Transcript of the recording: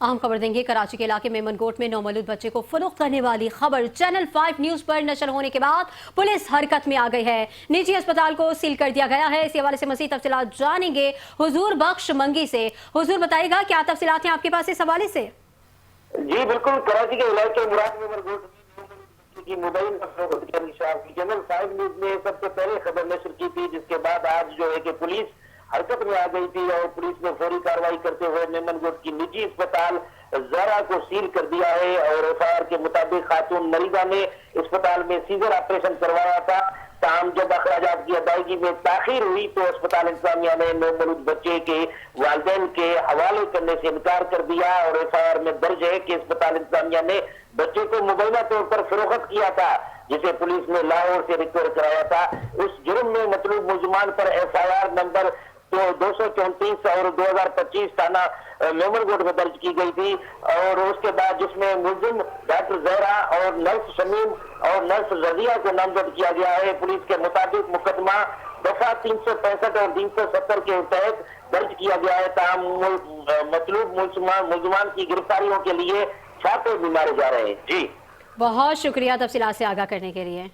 अहम खबर देंगे। कराची के इलाके में मनगोट में नौमौलूद बच्चे को फरोख्त करने वाली खबर चैनल 5 न्यूज पर नशर होने के बाद पुलिस हरकत में आ गई है। निजी अस्पताल को सील कर दिया गया है। इसी हवाले से मज़ीद तफसीलात जानेंगे हुजूर बख्श मंगी से। हुजूर बताइएगा क्या तफसीलात हैं आपके पास इस हवाले से? जी बिल्कुल, कराची के इलाके मुराद में मनगोट की मोबाइल चैनल 5 न्यूज ने सबसे पहले खबर नशर की थी, जिसके बाद आज जो है कि पुलिस हरकत में आ गई थी और पुलिस ने फौरी कार्रवाई करते हुए मेमनगोट की निजी अस्पताल ज़रा को सील कर दिया है। और एफआईआर के मुताबिक खातून मरीजा ने अस्पताल में सीजर ऑपरेशन करवाया था। ताहम जब अखराजात की अदायगी में ताखीर हुई तो अस्पताल इंतजामिया ने नौमौलूद बच्चे के वालिदैन के हवाले करने से इनकार कर दिया। और एफआईआर में दर्ज है कि अस्पताल इंतजामिया ने बच्चे को मुबैना तौर पर फरोख्त किया था, जिसे पुलिस ने लाहौर से रिकवर कराया था। उस जुर्म में मतलूब मुलजमान पर एफआईआर नंबर 234 और 2025 थाना मेमनगोट में दर्ज की गई थी। और उसके बाद जिसमें मुलजिम डॉक्टर जहरा और नर्स शमीम और नर्स रजिया को नामजद किया गया है। पुलिस के मुताबिक मुकदमा दफा 365 और 370 के तहत दर्ज किया गया है। ताहम मतलूब मुलजमान की गिरफ्तारियों के लिए छापे भी मारे जा रहे हैं। जी बहुत शुक्रिया तफसीलात से आगाह करने के लिए।